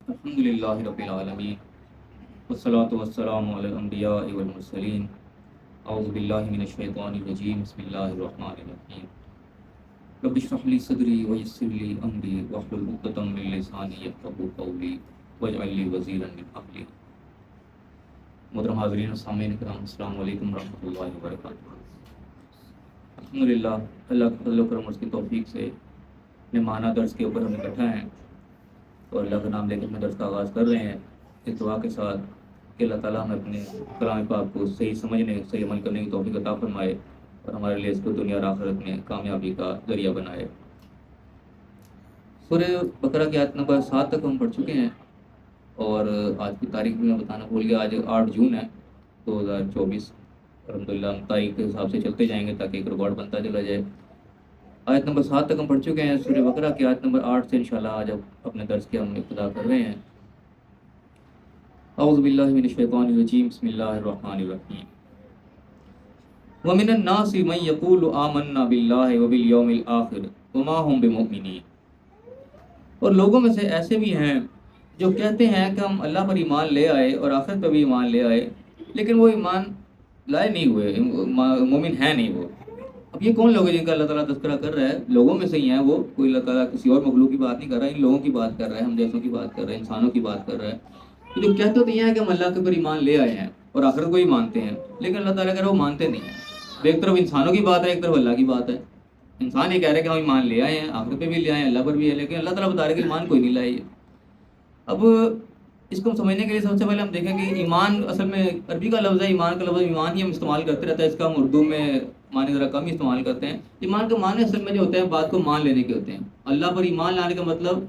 الحمد للہ رب العالمین والصلاة والسلام علی الانبیاء والمرسلین اعوذ باللہ من الشیطان الرجیم بسم اللہ الرحمن الرحیم رب اشرح لی صدری ویسر لی امری واحلل عقدۃ من لسانی یفقہوا قولی واجعل لی وزیرا من اہلی۔ محترم حاضرین و سامعین کرام، السلام علیکم ورحمۃ اللہ وبرکاتہ۔ الحمدللہ اللہ کے فضل و کرم اور اس کی توفیق سے ماہانہ درس کے اوپر ہم اکٹھا ہیں اور اللہ کا نام لے کے اپنے درس کا آغاز کر رہے ہیں، اس دعا کے ساتھ کہ اللہ تعالیٰ ہمیں اپنے کلام پاک کو صحیح سمجھنے، صحیح عمل کرنے کی توفیق عطا فرمائے اور ہمارے لیے اس کو دنیا اور آخرت میں کامیابی کا ذریعہ بنائے۔ سورہ بقرہ کی آیت نمبر 7 تک ہم پڑھ چکے ہیں اور آج کی تاریخ بھی میں بتانا بھول گیا، آج 8 جون ہے 2024۔ الحمدللہ ہم تاریخ کے حساب سے چلتے جائیں گے تاکہ ایک ریکارڈ بنتا چلا جائے۔ آیت نمبر 7 تک ہم پڑھ چکے ہیں سورہ بقرہ کی، آیت نمبر 8 سے انشاءاللہ آج اپنے درس کی ہم ابتدا کر رہے ہیں۔ اعوذ باللہ من الشیطان الرجیم بسم اللہ الرحمن الرحیم۔ وَمِنَ النَّاسِ مَن يَقُولُ آمَنَّا بِاللَّهِ وَبِالْيَوْمِ الْآخِرِ وَمَا هُمْ بِمُؤْمِنِينَ، اور لوگوں میں سے ایسے بھی ہیں جو کہتے ہیں کہ ہم اللہ پر ایمان لے آئے اور آخرت پر بھی ایمان لے آئے، لیکن وہ ایمان لائے نہیں ہوئے، مومن ہیں نہیں وہ۔ اب یہ کون لوگ ہیں جن کا اللہ تعالیٰ تذکرہ کر رہا ہے؟ لوگوں میں سے ہی ہیں وہ، کوئی اللہ تعالیٰ کسی اور مخلوق کی بات نہیں کر رہا ہے، ان لوگوں کی بات کر رہا ہے، ہم جیسوں کی بات کر رہا ہے، انسانوں کی بات کر رہا ہے۔ تو جو کہتے تو یہ ہیں کہ ہم اللہ کے اوپر ایمان لے آئے ہیں اور آخرت کو ہی مانتے ہیں، لیکن اللہ تعالیٰ کہہ رہا ہے وہ مانتے نہیں ہیں۔ ایک طرف انسانوں کی بات ہے، ایک طرف اللہ کی بات ہے۔ انسان یہ کہہ رہے ہیں کہ ہم ایمان لے آئے ہیں، آخرت پہ بھی لے آئے ہیں، اللہ پر بھی ہے، لیکن اللہ تعالیٰ بتا رہے ہیں کہ ایمان کوئی نہیں لائے۔ اب اس کو سمجھنے کے لیے سب سے پہلے ہم دیکھیں کہ ایمان اصل میں عربی کا لفظ ہے، ایمان کا لفظ ایمان ہی ہم استعمال کرتے رہتے ہیں، اس کا ہم اردو میں معنی ذرا کم ہی استعمال کرتے ہیں۔ ایمان کے معنی اصل میں جو ہوتے ہیں بات کو مان لینے کے ہوتے ہیں۔ اللہ پر ایمان لانے کا مطلب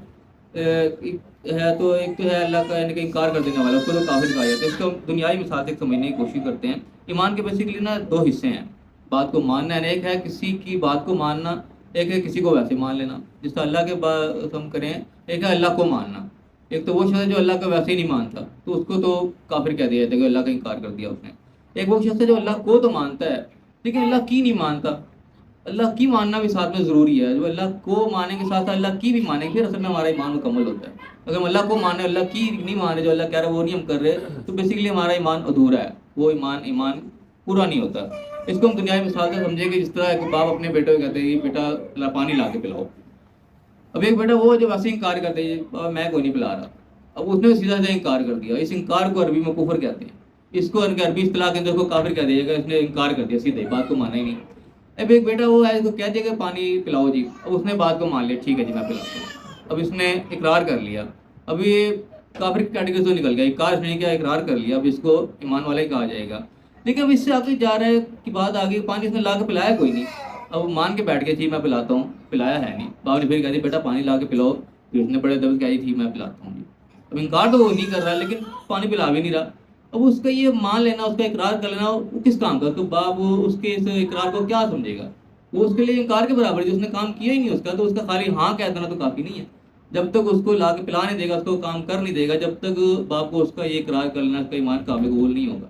ہے تو ایک تو ہے اللہ کا یعنی کہ انکار کر دینے والا، اس کو تو کافر کہا جاتا ہے۔ اس کو ہم دنیاوی مثال سے سمجھنے کی کوشش کرتے ہیں۔ ایمان کے بیسیکلی نا 2 حصے ہیں، بات کو ماننا ہے، ایک ہے کسی کی بات کو ماننا، ایک ہے کسی کو ویسے مان لینا جس طرح اللہ کے بات ہم کریں، ایک ہے اللہ کو ماننا۔ ایک تو وہ شخص ہے جو اللہ کا ویسے ہی نہیں مانتا تو اس کو تو کافر کہہ دیا جاتا ہے کہ اللہ کا انکار کر دیا اس نے۔ ایک وہ شخص ہے جو اللہ کو تو مانتا ہے لیکن اللہ کی نہیں مانتا۔ اللہ کی ماننا بھی ساتھ میں ضروری ہے، جو اللہ کو ماننے کے ساتھ ساتھ اللہ کی بھی مانیں پھر اصل میں ہمارا ایمان مکمل ہوتا ہے۔ اگر ہم اللہ کو مانے اللہ کی نہیں مانے، جو اللہ کہہ رہا ہے وہ نہیں ہم کر رہے، تو بیسیکلی ہمارا ایمان ادھورا ہے، وہ ایمان پورا نہیں ہوتا۔ اس کو ہم دنیاوی مثال سے سمجھیں کہ جس طرح ایک باپ اپنے بیٹے کو کہتے ہیں کہ بیٹا پانی لا کے پلاؤ۔ اب ایک بیٹا وہ جو ویسے انکار کرتے ہیں میں کوئی نہیں پلا رہا، اب اس نے سیدھا انکار کر دیا۔ اس انکار کو عربی میں کفر کہتے ہیں، اس کو عربی اصطلاح کے اندر اس کو کافر کہہ دیا گا، اس نے انکار کر دیا، سیدھے بات کو مانا ہی نہیں۔ اب ایک بیٹا وہ ہے اس کو کہہ دیا کہ پانی پلاؤ جی، اب اس نے بات کو مان لیا، ٹھیک ہے جی میں پلاتا ہوں، اب اس نے اقرار کر لیا۔ اب یہ کافر کی کیٹیگری سے نکل گیا، انکار اس نے کیا اقرار کر لیا، اب اس کو ایمان والا ہی کہا جائے گا۔ لیکن اب اس سے آگے جا رہا ہے کہ بات آگے، پانی اس نے لا کے پلایا کوئی نہیں، اب مان کے بیٹھ گیا تھی میں پلاتا ہوں، پلایا ہے نہیں۔ باپ نے پھر کہہ دیا بیٹا پانی لا کے پلاؤ، پھر اس نے بڑے دبل کہا تھی میں پلاتا ہوں جی۔ اب انکار تو وہ نہیں کر رہا لیکن پانی پلا بھی نہیں رہا۔ اب اس کا یہ مان لینا، اس کا اقرار کر لینا وہ کس کام کا؟ تو باپ وہ اس کے اس اقرار کو کیا سمجھے گا؟ وہ اس کے لیے انکار کے برابر ہے، جو اس نے کام کیا ہی نہیں اس کا، تو اس کا خالی ہاں کہہ دینا تو کافی نہیں ہے۔ جب تک اس کو لا کے پلا نہیں دے گا، اس کو کام کر نہیں دے گا، جب تک باپ کو اس کا یہ اقرار کر لینا اس کا ایمان قابل قبول نہیں ہوگا۔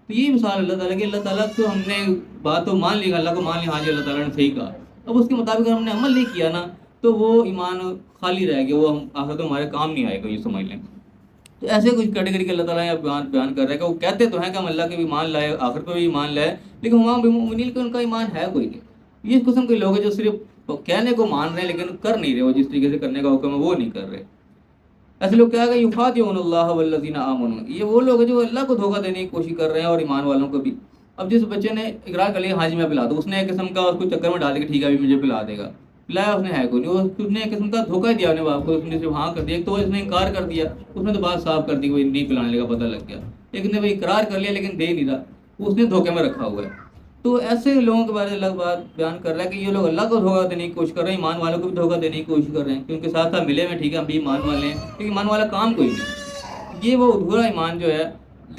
تو یہ مثال اللہ تعالیٰ کی، اللہ تعالیٰ کو ہم نے بات تو مان لی، اللہ کو مان لیا، ہاں جی اللہ تعالیٰ نے صحیح کہا، اب اس کے مطابق اگر ہم نے عمل نہیں کیا نا تو وہ ایمان خالی رہ گیا، وہ ہم آخر ہمارے کام نہیں آئے گا، یہ سمجھ لیں۔ تو ایسے کچھ کیٹیگری کے اللہ تعالیٰ یہاں بیان کر رہا ہے کہ وہ کہتے تو ہیں کہ ہم اللہ کے بھی ایمان لائے، آخر پہ بھی ایمان لائے، لیکن وہاں بمؤمنین کہ ان کا ایمان ہے کوئی نہیں۔ یہ اس قسم کے لوگ ہیں جو صرف کہنے کو مان رہے ہیں لیکن کر نہیں رہے، وہ جس طریقے سے کرنے کا حکم ہے وہ نہیں کر رہے۔ ایسے لوگ کیا ہے یخادعون اللہ والذین آمنوا، یہ وہ لوگ ہیں جو اللہ کو دھوکہ دینے کی کوشش کر رہے ہیں اور ایمان والوں کو بھی۔ اب جس بچے نے اقرار کر لیا ہاں جی میں پلا دوں، اس نے ایک قسم کا اس کو چکر میں ڈال دیا کہ ٹھیک ہے ابھی مجھے پلا دے گا، پلایا اس نے ہے کوئی نہیں، اس نے ایک قسم کا دھوکہ دیا اپنے باپ کو، اس نے صرف ہاں کر دیا۔ ایک تو اس نے انکار کر دیا، اس نے تو بات صاف کر دی، وہ نہیں پلانے کا پتہ لگ گیا۔ ایک نے وہ اقرار کر لیا لیکن دے نہیں رہا، اس نے دھوکے میں رکھا ہوا ہے۔ تو ایسے لوگوں کے بارے میں اللہ بات بیان کر رہا ہے کہ یہ لوگ اللہ کو دھوکہ دینے کی کوشش کر رہے ہیں، ایمان والوں کو بھی دھوکہ دینے کی کوشش کر رہے ہیں، کیونکہ ساتھ ساتھ ملے میں ٹھیک ہے ہم بھی ایمان والے ہیں لیکن ایمان والا کام کوئی نہیں۔ یہ وہ ادھورا ایمان جو ہے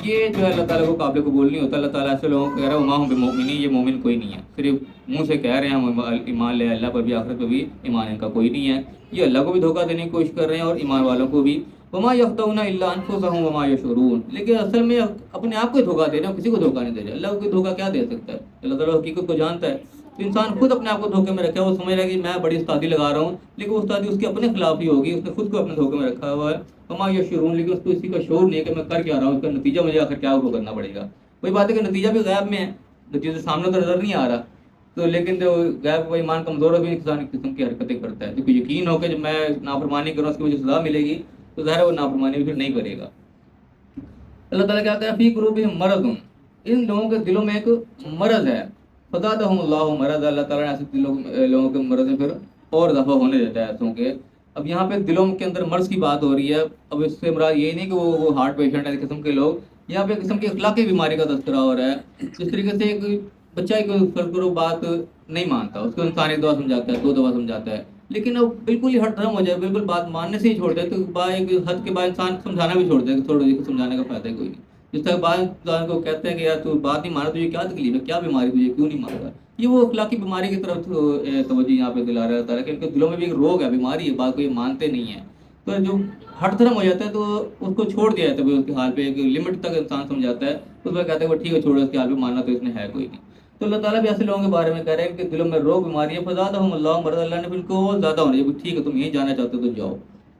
یہ جو ہے اللہ تعالیٰ کو قابل قبول نہیں ہوتا۔ اللہ تعالیٰ ایسے لوگوں کو کہہ رہا ہے وما ہم بمؤمنین، یہ مومن کوئی نہیں ہے، صرف منہ سے کہہ رہے ہیں ہم ایمان لے اللہ پر بھی آخرت پر بھی ایمان ان کا کوئی نہیں ہے۔ یہ اللہ کو بھی دھوکہ دینے کی کوشش کر رہے ہیں اور ایمان والوں کو بھی۔ وما یخدعون الا انفسهم وما یشعرون، لیکن اصل میں اپنے آپ کو ہی دھوکہ دے رہے ہیں، کسی کو دھوکہ نہیں دے رہے۔ اللہ کو کوئی دھوکہ کیا دے سکتا ہے؟ اللہ تعالیٰ حقیقت کو جانتا ہے۔ تو انسان خود اپنے آپ کو دھوکے میں رکھا ہے، وہ سمجھ رہا ہے کہ میں بڑی استادی لگا رہا ہوں، لیکن وہ استادی اس کے اپنے خلاف ہی ہوگی، اس نے خود کو اپنے دھوکے میں رکھا ہوا ہے. کما یا شعور، لیکن اس کو اسی کا شعور نہیں ہے کہ میں کر کیا رہا ہوں، اس کا نتیجہ مجھے آخر کیا وہ کرنا پڑے گا. وہی بات ہے کہ نتیجہ بھی غیب میں ہے، نتیجہ سامنے تو نظر نہیں آ رہا. تو لیکن جو غیب کو ایمان کمزور ہو بھی انسان قسم کی حرکتیں کرتا ہے، کیونکہ یقین ہو کہ جب میں نافرمانی کروں اس کی مجھے سزا ملے گی، تو ظاہر ہے وہ نافرمانی بھی پھر نہیں کرے گا. اللہ تعالیٰ کہتا ہے فی قلوبہم مرض، ان لوگوں کے دلوں میں ایک مرض ہے. فزادہم اللہ مرض، اللہ تعالیٰ نے ایسے لوگوں کے مرض میں پھر اور اضافہ ہونے دیتا ہے ایسوں کے. اب یہاں پہ دلوں کے اندر مرض کی بات ہو رہی ہے. اب اس سے مراد یہ نہیں کہ وہ ہارٹ پیشنٹ ہے قسم کے لوگ، یہاں پہ قسم کی اخلاقی بیماری کا تذکرہ ہو رہا ہے. جس طریقے سے ایک بچہ فرض کرو بات نہیں مانتا، اس کو انسان ایک دفعہ سمجھاتا ہے، 2 دفعہ سمجھاتا ہے، لیکن اب بالکل ہی ہٹ دھرم ہو جائے، بالکل بات ماننے سے ہی چھوڑ دے، تو ایک حد کے بعد انسان سمجھانا بھی چھوڑ دے کہ چھوڑو، یہ سمجھانے کا فائدہ کوئی نہیں. جس طرح بعض انسان کو کہتے ہیں کہ یار تو بات نہیں مانا، تجھے کیا تکلیف ہے، کیا بیماری تجھے کیوں نہیں مان رہا. یہ وہ اخلاقی بیماری کی طرف توجہ یہاں پہ دلا رہا ہے کہ ان کے دلوں میں بھی ایک روگ ہے، بیماری ہے، بات کو یہ مانتے نہیں ہیں. تو جو ہٹ دھرم ہو جاتا ہے تو اس کو چھوڑ دیا جاتا ہے، اس کے حال پہ ایک لمٹ تک انسان سمجھاتا ہے، اس میں کہتے ہیں وہ ٹھیک ہے چھوڑو، اس کے حال پہ ماننا تو اس نے ہے کوئی نہیں. تو اللہ تعالیٰ بھی ایسے لوگوں کے بارے میں کہہ رہے ہیں کہ دلوں میں روگ بیماری ہے. فزادہم اللہ مرض، اللہ نے پھر ان کو اور زیادہ ہونا چاہیے. ٹھیک ہے تم یہیں جانا چاہتے ہو تو جاؤ،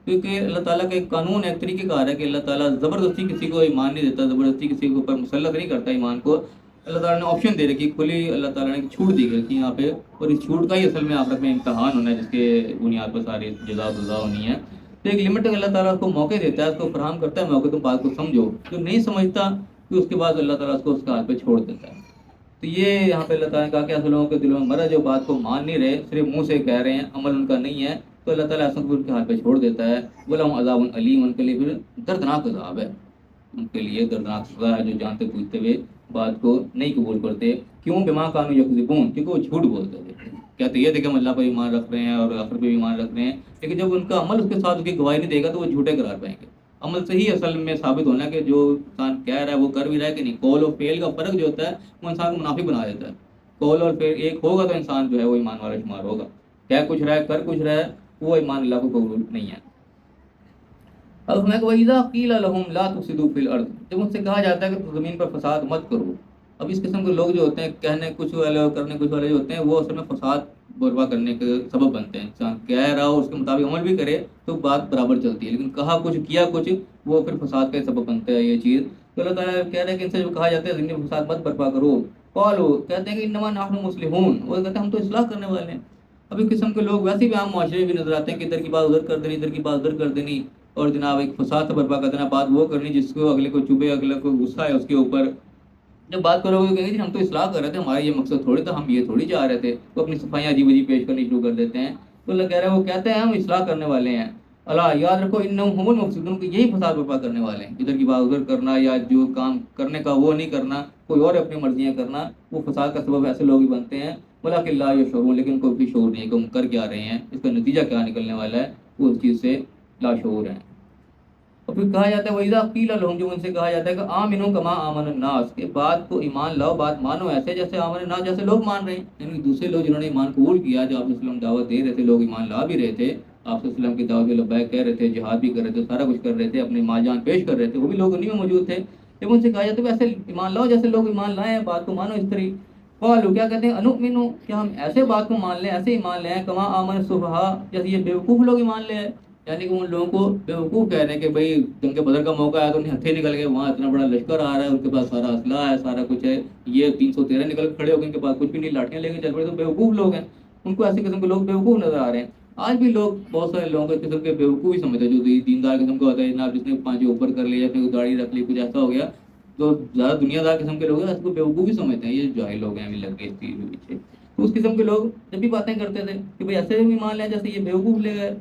کیونکہ اللہ تعالیٰ کا ایک قانون ہے، ایک طریقہ کار ہے کہ اللہ تعالیٰ زبردستی کسی کو ایمان نہیں دیتا، زبردستی کسی کے اوپر مسلط نہیں کرتا ایمان کو. اللہ تعالیٰ نے آپشن دے رکھی، کھلی اللہ تعالیٰ نے چھوٹ دی گئی یہاں پہ، اور اس چھوٹ کا ہی اصل میں آخرت میں امتحان ہونا ہے، جس کے بنیاد پر ساری جزا و سزا ہونی ہے. تو ایک لمٹ تک اللہ تعالیٰ اس کو موقع دیتا ہے، اس کو فراہم کرتا ہے موقع، تم بات کو سمجھو. جو نہیں سمجھتا تو اس کے بعد اللہ تعالیٰ اس کو اس کا حال پہ چھوڑ دیتا ہے. تو یہ یہاں پہ اللہ تعالیٰ نے کہا کہ ایسے لوگوں کے دلوں میں مرض، جو بات کو مان نہیں رہے، صرف منہ سے کہہ رہے ہیں، عمل ان کا نہیں ہے، تو اللہ تعالیٰ ایسا ان کے حال پہ چھوڑ دیتا ہے. وَلَهُمْ عَذَابٌ عَلِيمٌ، ان کے لیے پھر دردناک عذاب ہے، ان کے لیے دردناک سزا ہے جو جانتے بوجھتے ہوئے بات کو نہیں قبول کرتے. کیوں؟ بما کانوا یکذبون، کیونکہ وہ جھوٹ بولتے تھے. کہتے یہ تھے کہ ہم اللہ پر ایمان رکھ رہے ہیں اور آخر پہ ایمان رکھ رہے ہیں، لیکن جب ان کا عمل اس کے ساتھ اس کی گواہی نہیں دے گا تو وہ جھوٹے قرار پائیں گے. عمل سے ہی اصل میں ثابت ہونا ہے کہ جو انسان کہہ رہا ہے وہ کر بھی رہا ہے کہ نہیں. قول اور فعل کا فرق جو ہوتا ہے وہ انسان کو منافق بنا دیتا ہے. قول اور فعل ایک ہوگا تو انسان جو ہے وہ ایمان والا شمار ہوگا. کہہ کچھ رہا ہے کر کچھ رہا ہے، وہ ایمان اللہ کو قبول نہیں ہے. اب میں کہ وَإِذَا قِيلَ لَهُمْ لَا تُفْسِدُوا فِي الْأَرْضِ، جب ان سے کہا جاتا ہے کہ زمین پر فساد مت کرو. اب اس قسم کے لوگ جو ہوتے ہیں، کہنے کچھ والے اور کرنے کچھ والے جو ہوتے ہیں، وہ اصل میں فساد برپا کرنے کے سبب بنتے ہیں. انسان کہہ رہا ہو اس کے مطابق عمل بھی کرے تو بات برابر چلتی ہے، لیکن کہا کچھ کیا کچھ، وہ پھر فساد کا سبب بنتا ہے یہ چیز. تو اللہ تعالیٰ کہہ رہے ہیں کہ ان سے جو کہا جاتا ہے زمین پر فساد مت برپا کرو، قالوا کہتے ہیں کہ انما نحن مصلحون، وہ کہتے ہیں ہم تو اصلاح کرنے والے ہیں. اب اس قسم کے لوگ ویسے بھی عام معاشرے میں بھی نظر آتے ہیں کہ ادھر کی بات ادھر کر دینی، ادھر کی بات ادھر کر دینی، اور جناب ایک فساد سے برپا کر دینا، بات وہ کرنی جس کو اگلے کو چبھے، اگلے کو غصہ ہے اس کے اوپر. جب بات کرو گے کہیں گے ہم تو اصلاح کر رہے تھے، ہمارا یہ مقصد تھوڑی تھا، ہم یہ تھوڑی چاہ رہے تھے، تو اپنی صفائیاں عجیب عجیب پیش کرنی شروع کر دیتے ہیں. تو اللہ کہہ رہا ہے، وہ کہتے ہیں ہم اصلاح کرنے والے ہیں. اللہ یاد رکھو انہم هم المفسدون، کہ یہی فساد برپا کرنے والے ہیں. ادھر کی بات ادھر کرنا، یا جو کام کرنے کا وہ نہیں کرنا، کوئی اور اپنی مرضیاں کرنا، وہ فساد کا سبب ایسے لوگ ہی بنتے ہیں. ولکن لا یشعرون، لیکن کوئی بھی شعور نہیں ہے کہ ہم کر کیا رہے ہیں، اس کا نتیجہ کیا نکلنے والا ہے، وہ اس چیز سے لا شعور ہیں. اور پھر کہا جاتا ہے وَإِذَا قِيلَ لَهُمْ، جو ان سے کہا جاتا ہے کہ آمنوا كما آمن الناس، کہ بات کو ایمان لاؤ، بات مانو ایسے جیسے آمن الناس، جیسے لوگ مان رہے ہیں. یعنی دوسرے لوگ جنہوں نے ایمان قبول کیا، جو آپ صلی اللہ علیہ وسلم دعوت دے رہے تھے، لوگ ایمان لا بھی رہے تھے، آپ صلی اللہ علیہ وسلم کی دعوت میں لبیک کہہ رہے تھے، جہاد بھی کر رہے تھے، سارا کچھ کر رہے تھے، اپنی مال جان پیش کر رہے تھے، وہ بھی لوگ انہی میں موجود تھے. جب ان سے کہا جاتا ہے ایسے ایمان لاؤ جیسے لوگ ایمان لائے ہیں، بات کو مانو اس طرح. قالوا، کیا کہتے ہیں، انؤمن، کیا ہم ایسے بات کو مان لیں، ایسے ایمان لیں، کما آمن السفہاء، جیسے یہ بیوقوف لوگ ایمان لے آئے. یعنی کہ ان لوگوں کو بیوقوف کہہ رہے ہیں کہ بھائی جنگ بدر کا موقع آیا تو انہیں ہتھے نکل گئے، وہاں اتنا بڑا لشکر آ رہا ہے، ان کے پاس سارا اسلحہ ہے، سارا کچھ ہے، یہ 313 نکل کے کھڑے ہو گئے، ان کے پاس کچھ بھی نہیں، لاٹھیاں لے کے چل پڑے، تو بیوقوف لوگ ہیں. ان کو ایسے قسم کے لوگ بیوقوف نظر آ رہے ہیں. آج بھی لوگ بہت سارے لوگوں کو قسم کے بیوقوف ہی سمجھتے ہیں، جو دیندار قسم کا ہوتا ہے جناب، جس نے پانچ اوپر کر لیا، اپنی داڑھی رکھ لی، کچھ ایسا ہو گیا، تو زیادہ دنیا دار قسم کے لوگ ہیں، اس کو بیوقوف ہی سمجھتے ہیں، یہ جاہل لوگ ہیں، ابھی لگ گئے اس چیز کے پیچھے. تو اس قسم کے لوگ جب بھی باتیں کرتے تھے کہ بھائی ایسے بھی مان لیں جیسے یہ بیوقوف لے گئے.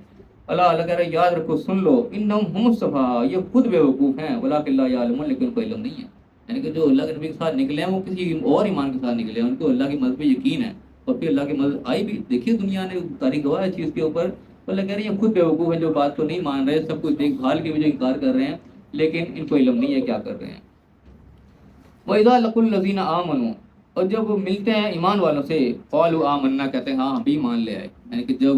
اللہ کہہ رہا ہے یاد رکھو، سن لو، انہم هم السفہاء، یہ خود بیوقوف ہیں، ولکن لا یعلمون، لیکن ان کو علم نہیں ہے. یعنی کہ جو اللہ کے نبی کے ساتھ نکلے ہیں وہ کسی اور ایمان کے ساتھ نکلے ہیں، ان کو اللہ کی مدد پہ یقین ہے، اور پھر اللہ کی مدد آئی بھی. دیکھیے دنیا نے تاریخ گواہ ہے چیز کے اوپر. اللہ کہہ رہے ہیں یہ خود بیوقوف ہیں، جو بات کو نہیں مان رہے، سب کچھ دیکھ بھال کے بھی جو انکار کر رہے ہیں، لیکن ان کو علم نہیں ہے کیا کر رہے ہیں. وَإِذَا لَقُوا الَّذِينَ آمَنُوا، اور جب ملتے ہیں ایمان والوں سے، قالوا آمنا، کہتے ہیں ہاں ہم بھی ایمان لے آئے. یعنی کہ جب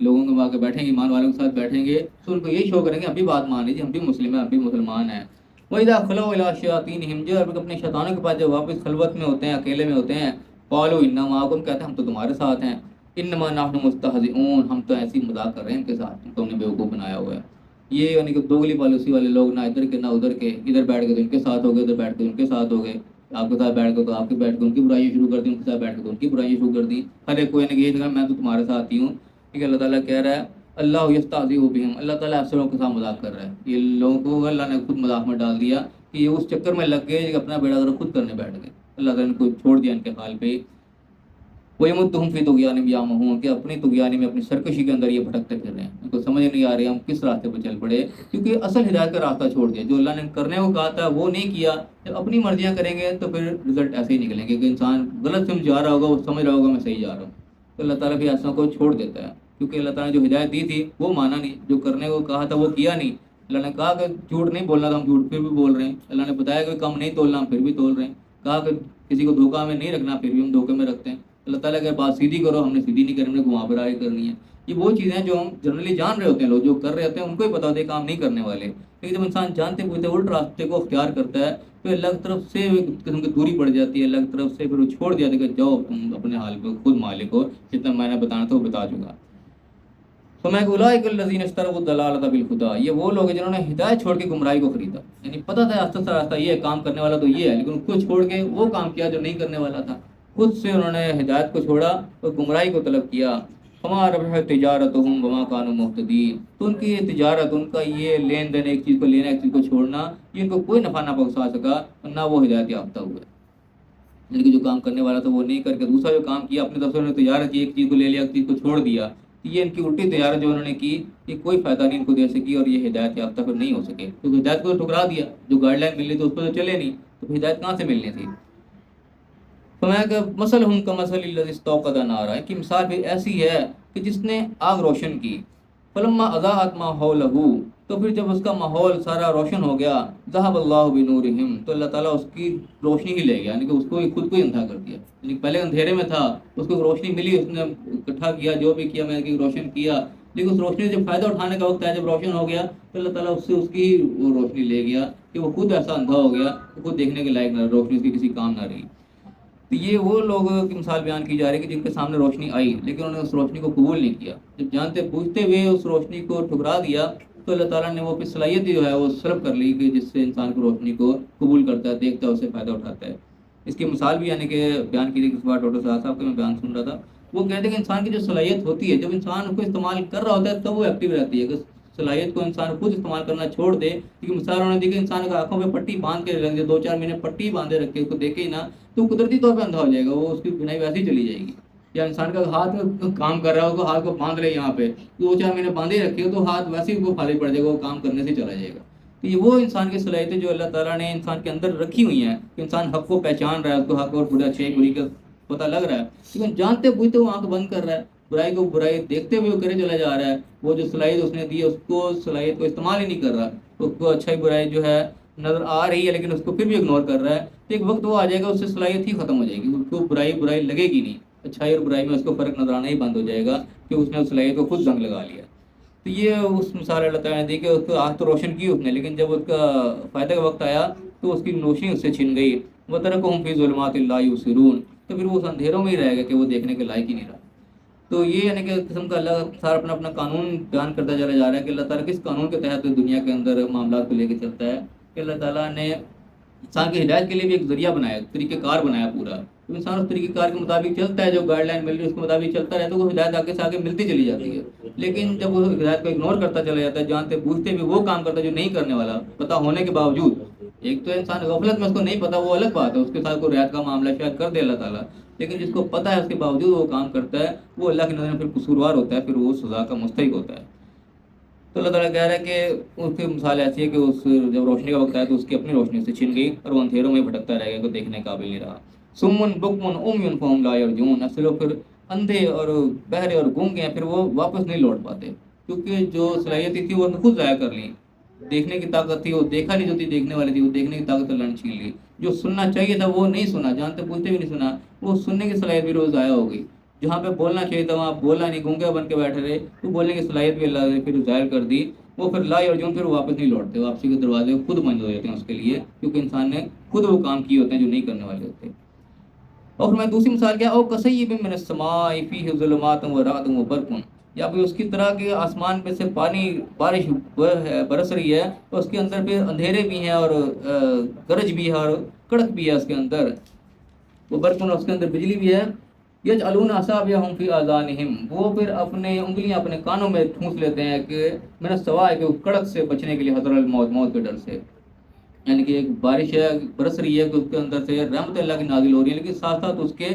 لوگوں کے وہاں بیٹھیں گے، ایمان والوں کے ساتھ بیٹھیں گے، تو ان کو یہی شو کریں گے ہم بھی بات مان لیجیے، ہم بھی مسلم ہیں، ہم بھی مسلمان ہیں. وَإِذَا خَلَوْا إِلَىٰ شَيَاطِينِهِمْ، جو اپنے شیطانوں کے پاس جب واپس خلوت میں ہوتے ہیں، اکیلے میں ہوتے ہیں، قالوا انما معکم، کہتے ہیں ہم تو تمہارے ساتھ ہیں، انما نحن مستہزئون، ہم تو ایسی مذاق کر رہے ہیں ان کے ساتھ، تم نے بیوقوف بنایا ہوا ہے۔ یہ یعنی کہ دوگلی پالیسی والے لوگ، نہ ادھر کے نہ ادھر کے، ادھر بیٹھ کے تو ان کے ساتھ ہو گئے، ادھر بیٹھ کے ان کے ساتھ ہو گئے، آپ کے ساتھ بیٹھ کے تو آپ کے بیٹھ کے ان کی برائیاں شروع کر دی، ان کے ساتھ بیٹھ کے تو ان کی برائیاں شروع کر دی، ہر ایک کو یعنی کہ یہ کہا میں تو تمہارے ساتھ ہی ہوں۔ ٹھیک ہے، اللہ تعالیٰ کہہ رہا ہے اللہ یستہزئ بہم، اللہ تعالیٰ افسروں کے ساتھ مذاق کر رہا ہے۔ یہ لوگوں کو اللہ نے خود مذاق میں ڈال دیا کہ یہ اس چکر میں لگ گئے کہ اپنا بیڑا غرق خود کرنے بیٹھ گئے، اللہ تعالیٰ نے کو چھوڑ دیا ان کے حال پہ۔ وَيَمُدُّهُمْ فِي طُغْيَانِهِمْ يَعْمَهُونَ، کہ اپنی طغیانی میں، اپنی سرکشی کے اندر یہ بھٹکتے پھر رہے ہیں، ان کو سمجھ نہیں آ رہی ہم کس راستے پہ چل پڑے، کیونکہ اصل ہدایت کا راستہ چھوڑ دیا، جو اللہ نے کرنے کو کہا تھا وہ نہیں کیا۔ جب اپنی مرضیاں کریں گے تو پھر رزلٹ ایسے ہی نکلیں گے کہ انسان غلط سمجھ جا رہا ہوگا، وہ سمجھ رہا ہوگا میں صحیح جا رہا ہوں، تو اللہ تعالیٰ بھی ایسا کو چھوڑ دیتا ہے، کیونکہ اللہ تعالیٰ نے جو ہدایت دی تھی وہ مانا نہیں، جو کرنے کو کہا تھا وہ کیا نہیں۔ اللہ نے کہا کہ جھوٹ نہیں بولنا تھا، ہم جھوٹ پھر بھی بول رہے ہیں، اللہ نے بتایا کہ کم نہیں تولنا، ہم پھر بھی تول رہے ہیں، کہا کہ کسی کو دھوکہ میں نہیں رکھنا، پھر بھی ہم دھوکے میں رکھتے ہیں۔ اللہ تعالیٰ کہ بات سیدھی کرو، ہم نے سیدھی نہیں کرنی، ہم نے گھما پھرا کے کرنی ہے۔ یہ وہ چیزیں ہیں جو ہم جنرلی جان رہے ہوتے ہیں، لوگ جو کر رہے ہوتے ہیں ان کو ہی پتا ہوتا ہے کام نہیں کرنے والے، لیکن جب انسان جانتے بوجھتے الٹ راستے کو اختیار کرتا ہے تو اللہ کی طرف سے ایک قسم کی دوری پڑ جاتی ہے، اللہ کی طرف سے پھر وہ چھوڑ دیا کہ جاؤ تم اپنے حال پہ خود مالک ہو، جتنا میں نے بتانا تھا وہ بتا چکا۔ تو میں اولئک الذین اشتروا الضلالۃ بالہدی، یہ وہ لوگ ہیں جنہوں نے ہدایت چھوڑ کے گمراہی کو خریدا، یعنی پتہ تھا راستہ راستہ یہ ہے، کام کرنے والا تو یہ ہے، لیکن اس کو چھوڑ کے وہ کام کیا جو نہیں کرنے والا تھا، خود سے انہوں نے ہدایت کو چھوڑا اور گمراہی کو طلب کیا۔ فما ربحت تجارتهم وما كانوا مهتدين، تو ان کی یہ تجارت، ان کا یہ لین دین، ایک چیز کو لینا ایک چیز کو چھوڑنا، یہ ان کو کوئی نفع نہ پہنچا سکا اور نہ وہ ہدایت یافتہ ہوئے۔ لیکن جو کام کرنے والا تھا وہ نہیں کر کے دوسرا جو کام کیا، اپنی طرف سے انہوں نے تجارت کی، ایک چیز کو لے لیا ایک چیز کو چھوڑ دیا، یہ ان کی الٹی تجارت جو انہوں نے کی، یہ کوئی فائدہ نہیں ان کو دے سکی اور یہ ہدایت یافتہ پھر نہیں ہو سکے، کیونکہ ہدایت کو ٹھکرا دیا، جو گائیڈ لائن مل رہی تھی اس پہ تو چلے نہیں، تو پھر ہدایت کہاں سے ملنی تھی۔ فرمایا کہ مثلہم کمثل الذی استوقد نارا، کہ مثال بھی ایسی ہے کہ جس نے آگ روشن کی، فلما اضاءت ما حولہ، تو پھر جب اس کا ماحول سارا روشن ہو گیا، ذهب اللہ بنورہم، تو اللہ تعالیٰ اس کی روشنی ہی لے گیا، یعنی کہ اس کو خود کو ہی اندھا کر دیا، یعنی پہلے اندھیرے میں تھا، اس کو روشنی ملی، اس نے اکٹھا کیا جو بھی کیا، میں نے روشن کیا، لیکن اس روشنی سے جب فائدہ اٹھانے کا وقت آیا، جب روشن ہو گیا تو اللہ تعالیٰ اس سے اس کی وہ روشنی لے گیا کہ وہ خود ایسا اندھا ہو گیا کہ خود دیکھنے کے لائق نہ، روشنی اس کی کسی کام نہ رہی۔ تو یہ وہ لوگوں کی مثال بیان کی جا رہی ہے کہ جن کے سامنے روشنی آئی لیکن انہوں نے اس روشنی کو قبول نہیں کیا، جب جانتے بوجھتے ہوئے اس روشنی کو ٹھکرا دیا تو اللہ تعالیٰ نے وہ پھر صلاحیت جو ہے وہ سلب کر لی کہ جس سے انسان کو روشنی کو قبول کرتا ہے، دیکھتا ہے، اس سے فائدہ اٹھاتا ہے۔ اس کی مثال بھی یعنی کہ بیان کی تھی اس بار ڈاکٹر صاحب کا میں بیان سن رہا تھا، وہ کہتے ہیں کہ انسان کی جو صلاحیت ہوتی ہے، جب انسان کو استعمال کر رہا ہوتا ہے تب وہ ایکٹیو رہتی ہے، کہ صلاحیت کو انسان خود استعمال کرنا چھوڑ دے، کیونکہ مثال انہوں نے دی کہ انسان کو آنکھوں پہ پٹی باندھ کے رکھ دے، 2-4 مہینے پٹی باندھے رکھے، اس کو دیکھے ہی نہ تو قدرتی طور پہ اندھا ہو جائے گا، وہ اس کی بینائی ویسے ہی چلی جائے گی۔ یا انسان کا ہاتھ کام کر رہا ہوگا، ہاتھ کو باندھ رہے یہاں پہ 2-4 مہینے باندھے رکھے تو ہاتھ ویسے ہی وہ خالی پڑ جائے گا، وہ کام کرنے سے چلا جائے گا۔ تو یہ وہ انسان کی صلاحیتیں جو اللہ تعالیٰ نے انسان کے اندر رکھی ہوئی ہیں کہ انسان حق کو پہچان رہا ہے، اس کو حق اور برا اچھائی بری کا پتہ لگ رہا ہے، لیکن جانتے بوجھتے وہ آنکھ بند کر رہا ہے، برائی کو برائی دیکھتے ہوئے وہ کرے چلا جا رہا ہے، وہ جو صلاحیت اس نے دی ہے اس کو صلاحیت کو استعمال ہی نہیں کر رہا، اس کو اچھائی برائی جو ہے نظر آ رہی ہے لیکن اس کو پھر بھی اگنور کر رہا ہے، تو ایک وقت وہ آ جائے گا اس سے صلاحیت ہی ختم ہو جائے گی، اس کو برائی لگے گی نہیں، اچھائی اور برائی میں اس کو فرق نظر آنا ہی بند ہو جائے گا کہ اس نے اس صلاحیت کو خود زنگ لگا لیا۔ تو یہ اس مثال اللہ تعالیٰ نے دی کہ اس کو آنکھ تو روشن کی اس نے، لیکن جب اس کا فائدہ کا وقت آیا تو اس کی روشنی اس سے چھن گئی، وَتَرَكَهُمْ فِي ظُلُمَاتٍ لَا يُبْصِرُونَ، تو پھر وہ اس اندھیروں میں ہی رہ گا کہ وہ دیکھنے کے لائق ہی نہیں رہا۔ تو یہ یعنی کہ قسم کا اللہ سارا اپنا اپنا قانون بیان کرتا چلا جا رہا ہے کہ اللہ تعالیٰ کس قانون کے تحت دنیا کے اندر معاملات کو لے کے چلتا ہے، کہ اللہ تعالیٰ نے انسان کی ہدایت کے لیے بھی ایک ذریعہ بنایا، طریقہ کار بنایا پورا، تو انسان اس طریقہ کار کے مطابق چلتا ہے، جو گائیڈ لائن مل رہی ہے اس کے مطابق چلتا رہتا ہے تو وہ ہدایت آگے سے آگے ملتی چلی جاتی ہے، لیکن جب وہ ہدایت کو اگنور کرتا چلا جاتا ہے، جانتے بوجھتے بھی وہ کام کرتا ہے جو نہیں کرنے والا، پتہ ہونے کے باوجود، ایک تو انسان غفلت میں اس کو نہیں پتا وہ الگ بات ہے، اس کے ساتھ کوئی رعایت کا معاملہ شاید کر دے اللہ تعالیٰ، لیکن جس کو پتہ ہے اس کے باوجود وہ کام کرتا ہے وہ اللہ کی نظر میں پھر قصوروار ہوتا ہے، پھر وہ سزا کا مستحق ہوتا ہے۔ تو اللہ تعالیٰ کہہ رہا ہے کہ اس کی مثال ایسی ہے کہ اس جب روشنی کا وقت آیا تو اس کی اپنی روشنی سے چھن گئی اور وہ اندھیروں میں بھٹکتا رہ گیا، کوئی دیکھنے قابل نہیں رہا۔ سمن بکمن عمی فہم لا یرجعون، اصل وہ پھر اندھے اور بہرے اور گونگے ہیں، پھر وہ واپس نہیں لوٹ پاتے، کیونکہ جو صلاحیت تھی وہ خود ضائع کر لی، دیکھنے کی طاقت تھی وہ دیکھا نہیں، جو تھی دیکھنے والی تھی وہ دیکھنے کی طاقت اللہ نے چھین لی، جو سننا چاہیے تھا وہ نہیں سنا، جانتے بوجھتے بھی نہیں سنا، وہ سننے کی صلاحیت بھی روز ضائع ہو گئی، جہاں پہ بولنا چاہیے تھا وہاں بولا نہیں، گونگے بن کے بیٹھے رہے، تو بولنے کی صلاحیت بھی اللہ نے پھر ظاہر کر دی، وہ پھر لا یرجعون، پھر واپس نہیں لوٹتے، واپسی کے دروازے خود بند ہو جاتے ہیں اس کے لیے، کیونکہ انسان نے خود وہ کام کیے ہوتے ہیں جو نہیں کرنے والے ہوتے۔ اور میں دوسری مثال کیا او کصیب من السماء فیہ ظلمات و رعد و برق، یا پھر اس کی طرح کہ آسمان پہ سے پانی بارش برس رہی ہے تو اس کے اندر پھر اندھیرے بھی ہیں اور گرج بھی ہے اور کڑک بھی ہے اس کے اندر، وہ برقن اس کے اندر بجلی بھی ہے، یجعلون اصابعهم فی آذانہم، وہ پھر اپنے انگلیاں اپنے کانوں میں ٹھونس لیتے ہیں کہ من السواء کہ کڑک سے بچنے کے لیے حضر الموت، موت کے ڈر سے، یعنی کہ ایک بارش ہے برس رہی ہے کہ اس کے اندر سے رحمت اللہ کی نازل ہو رہی ہے، لیکن ساتھ ساتھ اس کے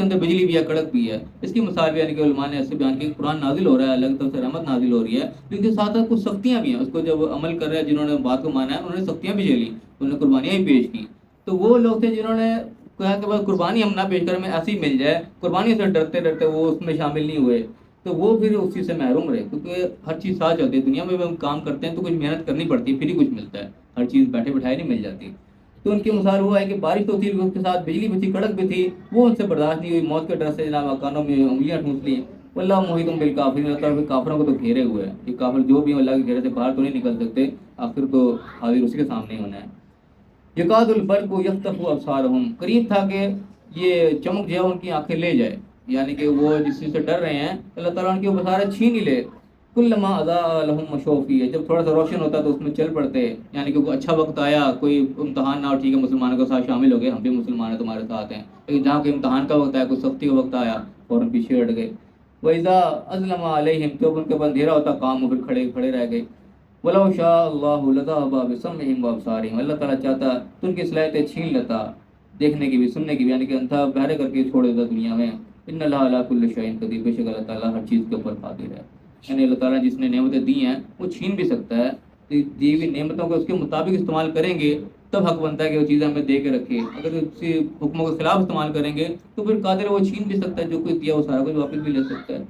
اندر بجلی بھی ہے، کڑک بھی ہے۔ اس کی مثال بھی یعنی کہ علماء نے ایسے بیان کی کہ قرآن نازل ہو رہا ہے، اللہ کی طرف سے رحمت نازل ہو رہی ہے، لیکن ساتھ ساتھ کچھ سختیاں بھی ہیں، اس کو جب عمل کر رہے ہیں جنہوں نے بات کو مانا ہے انہوں نے سختیاں بھی جھیلی، انہوں نے قربانیاں بھی پیش کی۔ تو وہ لوگ تھے جنہوں نے کہا کہ بس قربانی ہم نہ پیش کریں، ہمیں ایسی ہی مل جائے، قربانی سے ڈرتے ڈرتے وہ اس میں شامل نہیں ہوئے، تو وہ پھر اس چیز سے محروم رہے، کیونکہ ہر چیز ساتھ چلتی ہے، دنیا میں بھی ہم کام کرتے ہیں تو کچھ محنت کرنی پڑتی ہے پھر ہی کچھ ملتا ہے، ہر چیز بیٹھے بٹھائے نہیں مل جاتی۔ تو ان کی مثال ہوا ہے کہ بارش تو تھی، اس کے ساتھ بجلی بھی تھی، کڑک بھی تھی، وہ ان سے برداشت نہیں ہوئی، موت کے ڈر سے جناب کانوں میں انگلیاں ٹھونس لی۔ واللہ محیط بالکافرین، اللہ تعالیٰ کافروں کو تو گھیرے ہوئے ہیں، یہ کافر جو بھی اللہ کے گھیرے سے باہر تو نہیں نکل سکتے، آخر تو حاضر اسی کے سامنے ہونا ہے۔ یکاد البرق یخطف ابصارہم، قریب تھا کہ یہ چمک جو ہے ان کی آنکھیں لے جائے، یعنی کہ وہ جس چیز سے ڈر رہے ہیں اللہ تعالیٰ ان کی وہ بصارت چھین ہی لے۔ کلما اضاء لهم مشوا فیہ، جب تھوڑا سا روشن ہوتا تو اس میں چل پڑتے، یعنی کہ کوئی اچھا وقت آیا، کوئی امتحان نہ ہو، ٹھیک ہے مسلمانوں کے ساتھ شامل ہو گئے، ہم بھی مسلمان ہیں تمہارے ساتھ ہیں، لیکن جہاں کوئی امتحان کا وقت آیا، کوئی سختی کا وقت آیا، فوراً پیچھے ہٹ گئے۔ وَإِذَا أَظْلَمَ عَلَيْهِمْ، جب ان کے پاس اندھیرا ہوتا قام پھر کھڑے رہ گئے۔ وَلَوْ شَاءَ اللَّهُ لَذَهَبَ بِسَمْعِهِمْ وَأَبْصَارِهِمْ، اللہ تعالیٰ چاہتا تو ان کی صلاحیتیں چھین لیتا، دیکھنے کی بھی سننے کی بھی، یعنی کہ اندھا بہرے کر کے چھوڑ دیتا دنیا میں۔ ان اللہ علی کل شیء قدیر، بے شک اللہ تعالیٰ ہر چیز کے اوپر قادر ہے، یعنی اللہ تعالیٰ جس نے نعمتیں دی ہیں وہ چھین بھی سکتا ہے، دی ہوئی نعمتوں کو اس کے مطابق استعمال کریں گے تب حق بنتا ہے کہ وہ چیزیں ہمیں دے کے رکھے، اگر اسی حکموں کے خلاف استعمال کریں گے تو پھر قادر ہے وہ چھین بھی سکتا ہے، جو کچھ دیا وہ سارا کچھ واپس بھی لے سکتا ہے۔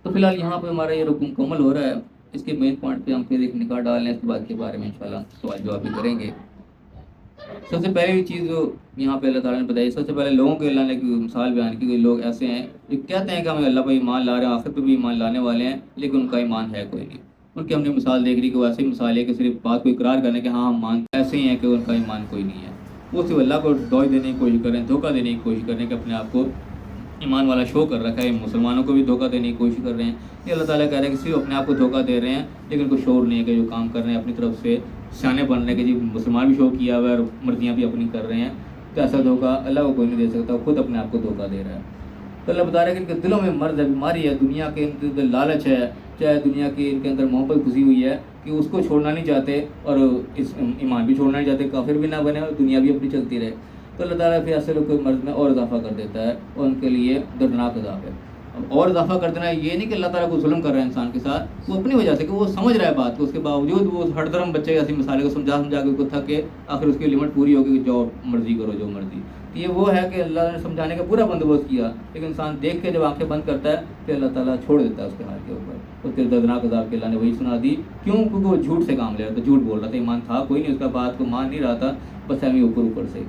تو فی الحال یہاں پہ ہمارا یہ رکن مکمل ہو رہا ہے، اس کے مین پوائنٹ پہ ہم پھر ایک نکاح ڈال لیں، اس کے بعد کے بارے میں انشاءاللہ سوال جواب بھی کریں گے۔ سب سے پہلی چیز جو یہاں پہ اللہ تعالیٰ نے بتائی، سب سے پہلے لوگوں کے اللہ نے کی مثال بیان کی کہ لوگ ایسے ہیں جو کہتے ہیں کہ ہم اللہ پہ ایمان لا رہے ہیں، آخرت پہ بھی ایمان لانے والے ہیں، لیکن ان کا ایمان ہے کوئی نہیں۔ ان کی ہم نے مثال دیکھ لی کہ وہ ایسی مثال ہے کہ صرف بات کو اقرار کرنے کہ ہاں ہم مانتے، ایسے ہی ہیں کہ ان کا ایمان کوئی نہیں ہے، وہ صرف اللہ کو ڈوج دینے کی کوشش کر رہے ہیں، دھوکہ دینے کی کوشش کر رہے ہیں کہ اپنے آپ کو ایمان والا شو کر رکھا ہے، مسلمانوں کو بھی دھوکہ دینے کی کوشش کر رہے ہیں۔ یہ اللہ تعالیٰ کہہ رہے ہیں کہ صرف اپنے آپ کو دھوکہ دے رہے ہیں، لیکن کوئی شعور نہیں ہے کہ جو کام کر رہے ہیں اپنی طرف سے سیانے بن رہے ہیں کہ جی مسلمان بھی شو کیا ہوا ہے اور مرضیاں بھی اپنی کر رہے ہیں، تو ایسا دھوکہ اللہ کو کوئی نہیں دے سکتا، خود اپنے آپ کو دھوکہ دے رہا ہے۔ تو اللہ بتا رہا ہے کہ ان کے دلوں میں مرض ہے، بیماری ہے، دنیا کے اندر لالچ ہے، چاہے دنیا کی ان کے اندر محبت گھسی ہوئی ہے کہ اس کو چھوڑنا نہیں چاہتے اور اس ایمان بھی چھوڑنا نہیں چاہتے، کافر بھی نہ بنے اور دنیا بھی اپنی چلتی رہے۔ تو اللہ تعالیٰ پھر ایسے لوگ کے مرض میں اور اضافہ کر دیتا ہے اور ان کے لیے دردناک عذاب ہے۔ اور اضافہ کر دینا یہ نہیں کہ اللہ تعالیٰ کو ظلم کر رہا ہے انسان کے ساتھ، وہ اپنی وجہ سے کہ وہ سمجھ رہا ہے بات کو، اس کے باوجود وہ ہر درم بچے ایسی مثالیں کو سمجھا کے اس کو تھک کے آخر اس کی لمٹ پوری ہوگی کہ جو مرضی کرو جو مرضی۔ تو یہ وہ ہے کہ اللہ نے سمجھانے کا پورا بندوبست کیا، لیکن انسان دیکھ کے جب آنکھیں بند کرتا ہے پھر اللہ تعالیٰ چھوڑ دیتا ہے اس کے حال کے اوپر، اور پھر دردناک عذاب کے اللہ نے وہی سنا دی۔ کیوں؟ کیونکہ وہ جھوٹ سے کام لے رہا تھا، جھوٹ بول رہا تھا، ایمان تھا کوئی نہیں اس کا، بات کو مان نہیں رہا تھا، بس ہمیں اوپر سے۔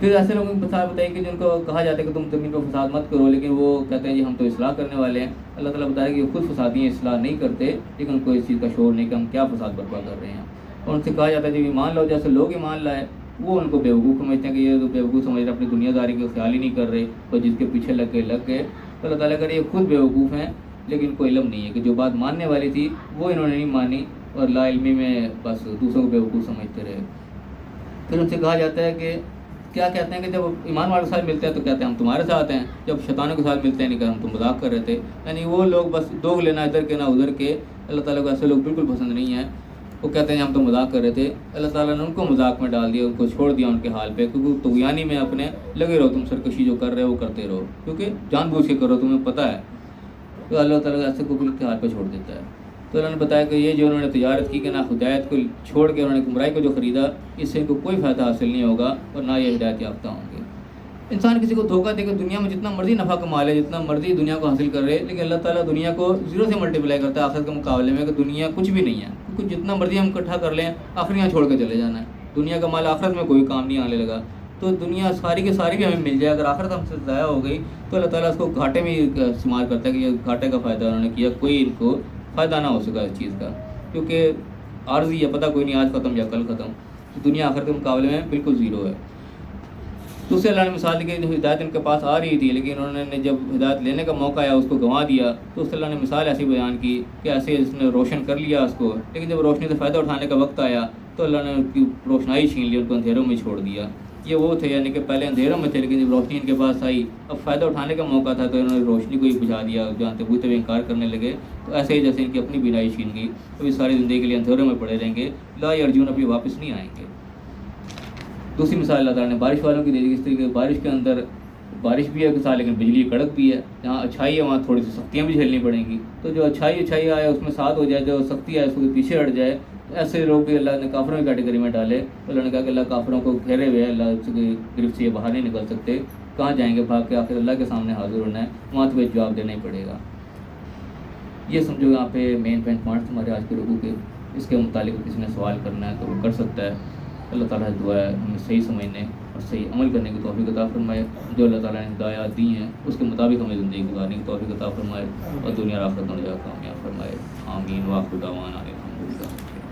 پھر ایسے لوگوں کی مثال بتائی کہ جن کو کہا جاتا ہے کہ تم زمین پر فساد مت کرو، لیکن وہ کہتے ہیں جی ہم تو اصلاح کرنے والے ہیں۔ اللہ تعالیٰ بتا رہا ہے کہ خود فسادی ہیں، اصلاح نہیں کرتے، لیکن ان کو اس چیز کا شعور نہیں کہ ہم کیا فساد برپا کر رہے ہیں۔ اور ان سے کہا جاتا ہے جب ایمان لاؤ، جیسے لوگ ایمان لائے وہ ان کو بیوقوف سمجھتے ہیں کہ یہ تو بیوقوف سمجھ رہے، اپنی دنیا داری کا خیال ہی نہیں کر رہے، اور جس کے پیچھے لگ گئے۔ تو اللہ تعالیٰ کہہ رہے یہ خود بیوقوف ہیں، لیکن کوئی علم نہیں ہے کہ جو بات ماننے والی تھی وہ انہوں نے نہیں مانی، اور لا علمی میں بس دوسروں کو بیوقوف سمجھتے رہے۔ پھر ان سے کہا جاتا ہے کہ کیا کہتے ہیں کہ جب ایمان والوں کے ساتھ ملتے ہیں تو کہتے ہیں ہم تمہارے ساتھ ہیں، جب شیطانوں کے ساتھ ملتے ہیں نہیں کہ ہم تو مذاق کر رہے تھے۔ یعنی وہ لوگ بس دوغ لینا ادھر کے نہ ادھر کے، اللہ تعالیٰ کو ایسے لوگ بالکل پسند نہیں ہیں۔ وہ کہتے ہیں ہم تو مذاق کر رہے تھے، اللہ تعالیٰ نے ان کو مذاق میں ڈال دیا، ان کو چھوڑ دیا ان کے حال پہ، کیونکہ طغیانی میں اپنے لگے رہو، تم سرکشی جو کر رہے ہو وہ کرتے رہو، کیونکہ جان بوجھ کے کرو، تمہیں پتہ ہے۔ تو اللہ تعالیٰ ایسے کو بالکل کے حال پہ چھوڑ دیتا ہے۔ تو اللہ نے بتایا کہ یہ جو انہوں نے تجارت کی کہ نہ ہدایت کو چھوڑ کے انہوں نے گمراہی کو جو خریدا، اس سے ان کو کوئی فائدہ حاصل نہیں ہوگا اور نہ یہ ہدایت یافتہ ہوں گے۔ انسان کسی کو دھوکہ دے کے دنیا میں جتنا مرضی نفع کما لے، جتنا مرضی دنیا کو حاصل کر رہے، لیکن اللہ تعالیٰ دنیا کو زیرو سے ملٹیپلائی کرتا ہے آخرت کے مقابلے میں، کہ دنیا کچھ بھی نہیں ہے، کیونکہ جتنا مرضی ہم اکٹھا کر لیں آخر یہاں چھوڑ کے چلے جانا ہے، دنیا کا مال آخرت میں کوئی کام نہیں آنے لگا۔ تو دنیا ساری کی ساری بھی ہمیں مل جائے، اگر آخرت ہم سے ضائع ہو گئی تو اللہ تعالیٰ اس کو گھاٹے میں شمار کرتا ہے کہ یہ گھاٹے کا فائدہ انہوں نے کیا، کوئی ان کو فائدہ نہ ہو سکا اس چیز کا، کیونکہ عارضی ہے، پتہ کوئی نہیں آج ختم یا کل ختم، دنیا آخرت کے مقابلے میں بالکل زیرو ہے۔ دوسرے اللہ نے مثال دی کہ جو ہدایت ان کے پاس آ رہی تھی لیکن انہوں نے جب ہدایت لینے کا موقع آیا اس کو گنوا دیا، تو اس سے اللہ نے مثال ایسی بیان کی کہ ایسے اس نے روشن کر لیا اس کو، لیکن جب روشنی سے فائدہ اٹھانے کا وقت آیا تو اللہ نے ان کی روشنائی چھین لی، ان کو اندھیروں میں چھوڑ دیا۔ یہ وہ تھے یعنی کہ پہلے اندھیروں میں تھے لیکن جب روشنی ان کے پاس آئی، اب فائدہ اٹھانے کا موقع تھا تو انہوں نے روشنی کو ہی بجھا دیا، جانتے ہوئے انکار کرنے لگے۔ تو ایسے ہی جیسے ان کی اپنی بینائی چھین گئی، تو یہ ساری زندگی کے لیے اندھیروں میں پڑے رہیں گے، لا یرجون، اب یہ واپس نہیں آئیں گے۔ دوسری مثال اللہ تعالیٰ نے بارش والوں کی دے دی، اس طریقے بارش کے اندر بارش بھی ہے کسان لیکن بجلی کڑک بھی ہے، جہاں اچھائی ہے وہاں تھوڑی سی سختیاں بھی جھیلنی پڑیں گی، تو جو اچھائی آئے اس میں ساتھ ہو جائے، جو سختی آئے اس کو پیچھے ہٹ جائے، ایسے لوگ بھی اللہ نے کافروں کی کیٹیگری میں ڈالے۔ تو اللہ نے کہا کہ اللہ کافروں کو گھیرے ہوئے ہے، اللہ کی گرفت سے یہ باہر نہیں نکل سکتے، کہاں جائیں گے بھاگ کے، آخر اللہ کے سامنے حاضر ہونا ہے، وہاں تمہیں جواب دینا ہی پڑے گا۔ یہ سمجھو یہاں پہ مین پوائنٹ ہمارے آج کے رکوع کے، اس کے متعلق کسی نے سوال کرنا ہے تو وہ کر سکتا ہے۔ اللہ تعالیٰ سے دعا ہے ہمیں صحیح سمجھنے اور صحیح عمل کرنے کی توفیق عطا فرمائے، جو اللہ تعالیٰ نے ہدایات دی ہیں اس کے مطابق ہمیں زندگی گزارنے کی توفیق عطا فرمائے اور دنیا اور آخرت میں کامیاب فرمائے۔ آمین۔ وآخر دعوانا الحمدللہ۔